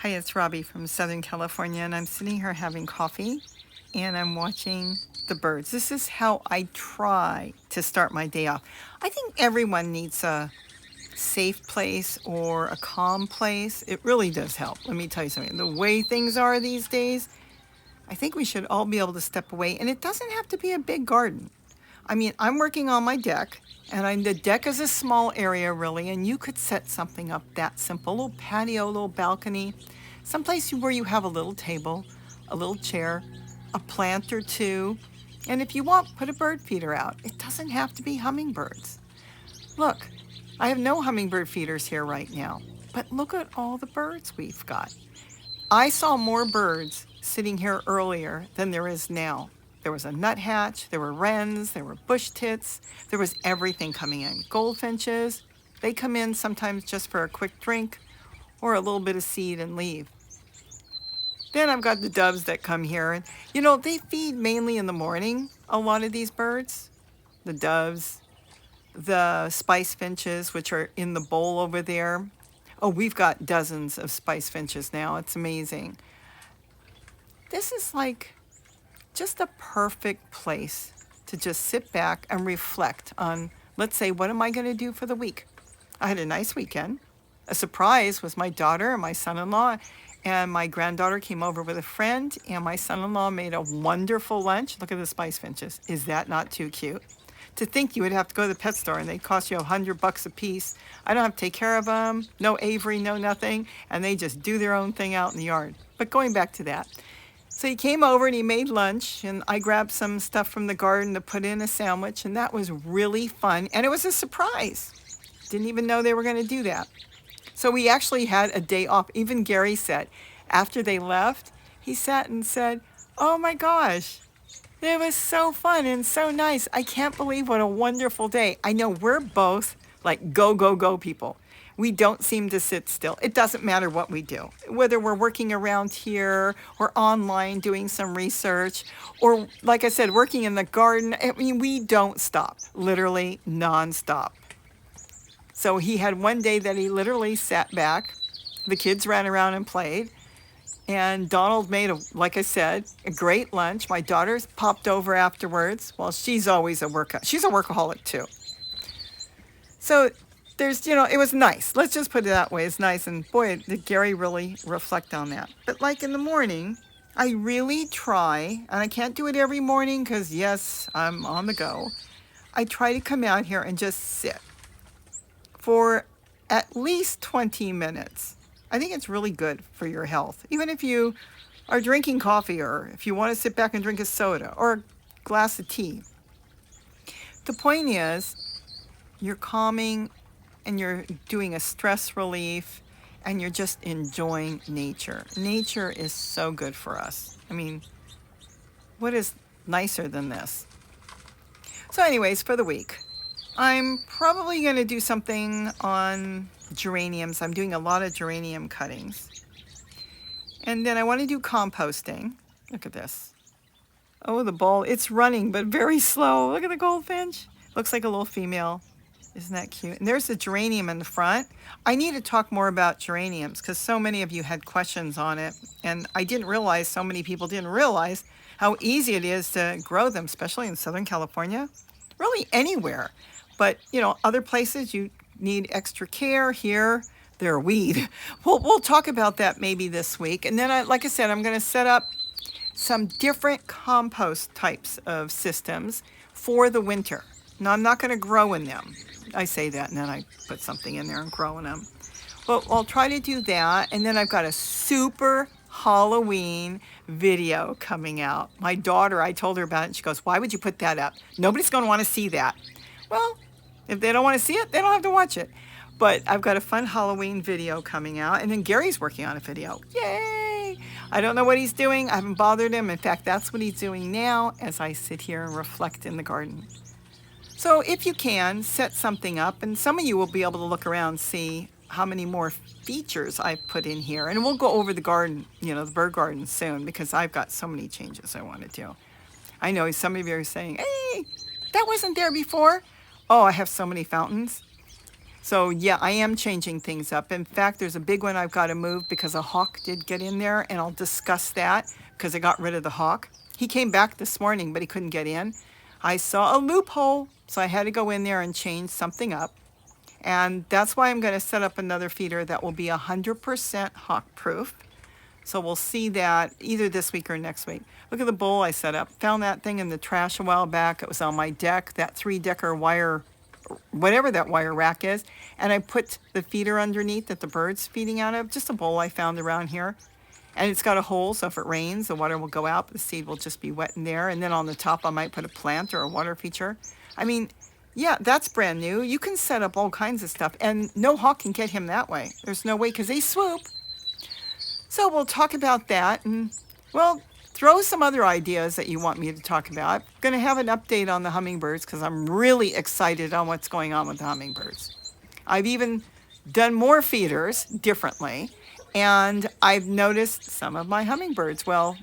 Hi, it's Robbie from Southern California, and I'm sitting here having coffee and I'm watching the birds. This is how I try to start my day off. I think everyone needs a safe place or a calm place. It really does help. Let me tell you something. The way things are these days, I think we should all be able to step away, and it doesn't have to be a big garden. I mean, I'm working on my deck, and the deck is a small area really, and you could set something up that simple, a little patio, a little balcony, someplace where you have a little table, a little chair, a plant or two, and if you want, put a bird feeder out. It doesn't have to be hummingbirds. Look, I have no hummingbird feeders here right now, but look at all the birds we've got. I saw more birds sitting here earlier than there is now. There was a nuthatch, there were wrens, there were bush tits, there was everything coming in. Goldfinches, they come in sometimes just for a quick drink or a little bit of seed and leave. Then I've got the doves that come here, and they feed mainly in the morning, a lot of these birds. The doves, the spice finches, which are in the bowl over there. Oh, we've got dozens of spice finches now. It's amazing. This is like just a perfect place to just sit back and reflect on, let's say, what am I going to do for the week? I had a nice weekend. A surprise was my daughter and my son-in-law, and my granddaughter came over with a friend, and my son-in-law made a wonderful lunch. Look at the spice finches. Is that not too cute? To think you would have to go to the pet store and they'd cost you $100 a piece. I don't have to take care of them, no aviary, no nothing, and they just do their own thing out in the yard. But going back to that, so he came over and he made lunch, and I grabbed some stuff from the garden to put in a sandwich, and that was really fun, and it was a surprise. Didn't even know they were going to do that. So we actually had a day off. Even Gary said, after they left, he sat and said, "Oh my gosh, it was so fun and so nice. I can't believe what a wonderful day." I know we're both like go, go, go people. We don't seem to sit still. It doesn't matter what we do, whether we're working around here or online doing some research, or like I said, working in the garden. I mean, we don't stop, literally nonstop. So he had one day that he literally sat back. The kids ran around and played. And Donald made, like I said, a great lunch. My daughter's popped over afterwards. Well, she's always she's a workaholic too. So it was nice. Let's just put it that way. It's nice. And boy, did Gary really reflect on that. But like in the morning, I really try, and I can't do it every morning because yes, I'm on the go. I try to come out here and just sit for at least 20 minutes. I think it's really good for your health. Even if you are drinking coffee, or if you want to sit back and drink a soda or a glass of tea. The point is, you're calming and you're doing a stress relief and you're just enjoying nature. Nature is so good for us. I mean, what is nicer than this? So anyways, for the week, I'm probably going to do something on geraniums. I'm doing a lot of geranium cuttings. And then I want to do composting. Look at this. Oh, the ball. It's running, but very slow. Look at the goldfinch. Looks like a little female. Isn't that cute? And there's the geranium in the front. I need to talk more about geraniums because so many of you had questions on it. And I didn't realize, so many people didn't realize how easy it is to grow them, especially in Southern California. Really anywhere. But, other places you need extra care. Here, they're a weed. We'll talk about that maybe this week. And then, like I said, I'm going to set up some different compost types of systems for the winter. Now, I'm not going to grow in them. I say that, and then I put something in there and grow in them. But I'll try to do that. And then I've got a super Halloween video coming out. My daughter, I told her about it, and she goes, "Why would you put that up? Nobody's going to want to see that." Well, if they don't want to see it, they don't have to watch it. But I've got a fun Halloween video coming out. And then Gary's working on a video. Yay! I don't know what he's doing. I haven't bothered him. In fact, that's what he's doing now as I sit here and reflect in the garden. So if you can, set something up. And some of you will be able to look around and see how many more features I've put in here. And we'll go over the garden, the bird garden soon, because I've got so many changes I want to do. I know some of you are saying, "Hey, that wasn't there before." Oh, I have so many fountains. So yeah, I am changing things up. In fact, there's a big one I've got to move because a hawk did get in there, and I'll discuss that because I got rid of the hawk. He came back this morning, but he couldn't get in. I saw a loophole, so I had to go in there and change something up. And that's why I'm going to set up another feeder that will be 100% hawk proof. So we'll see that either this week or next week. Look at the bowl I set up. Found that thing in the trash a while back. It was on my deck, that 3-decker wire, whatever that wire rack is. And I put the feeder underneath that the bird's feeding out of, just a bowl I found around here. And it's got a hole, so if it rains, the water will go out, but the seed will just be wet in there. And then on the top, I might put a plant or a water feature. I mean, yeah, that's brand new. You can set up all kinds of stuff, and no hawk can get him that way. There's no way, because they swoop. So we'll talk about that, and, well, throw some other ideas that you want me to talk about. I'm going to have an update on the hummingbirds, because I'm really excited on what's going on with the hummingbirds. I've even done more feeders differently, and I've noticed some of my hummingbirds, well,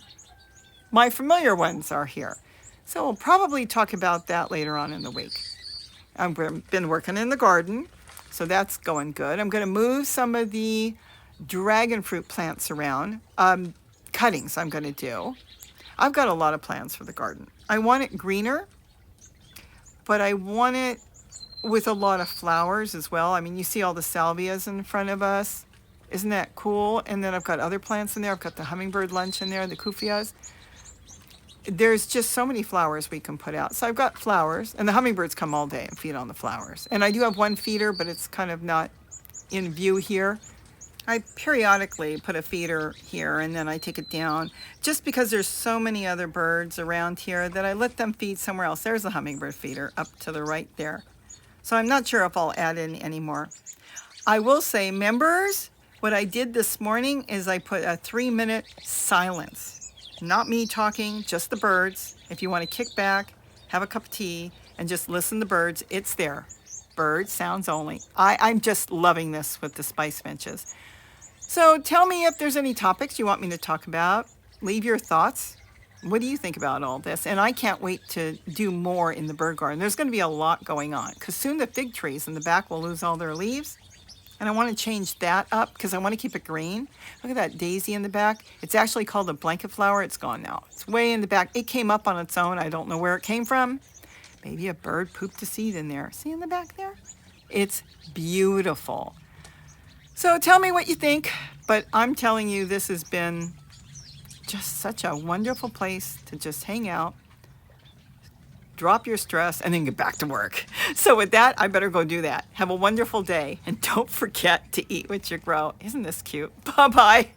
my familiar ones are here. So we'll probably talk about that later on in the week. I've been working in the garden, so that's going good. I'm going to move some of the dragon fruit plants around. Cuttings I'm going to do. I've got a lot of plans for the garden. I want it greener, but I want it with a lot of flowers as well. I mean, you see all the salvias in front of us. Isn't that cool? And then I've got other plants in there. I've got the hummingbird lunch in there, the kufias. There's just so many flowers we can put out. So I've got flowers, and the hummingbirds come all day and feed on the flowers. And I do have one feeder, but it's kind of not in view here. I periodically put a feeder here, and then I take it down, just because there's so many other birds around here that I let them feed somewhere else. There's a hummingbird feeder up to the right there. So I'm not sure if I'll add in any more. I will say, members, what I did this morning is I put a 3-minute silence. Not me talking, just the birds. If you want to kick back, have a cup of tea, and just listen to birds, it's there. Bird sounds only. I'm just loving this with the spice finches. So tell me if there's any topics you want me to talk about. Leave your thoughts. What do you think about all this? And I can't wait to do more in the bird garden. There's going to be a lot going on, because soon the fig trees in the back will lose all their leaves. And I want to change that up because I want to keep it green. Look at that daisy in the back. It's actually called a blanket flower. It's gone now. It's way in the back. It came up on its own. I don't know where it came from. Maybe a bird pooped a seed in there. See in the back there? It's beautiful. So tell me what you think. But I'm telling you, this has been just such a wonderful place to just hang out, drop your stress, and then get back to work. So with that, I better go do that. Have a wonderful day, and don't forget to eat what you grow. Isn't this cute? Bye-bye.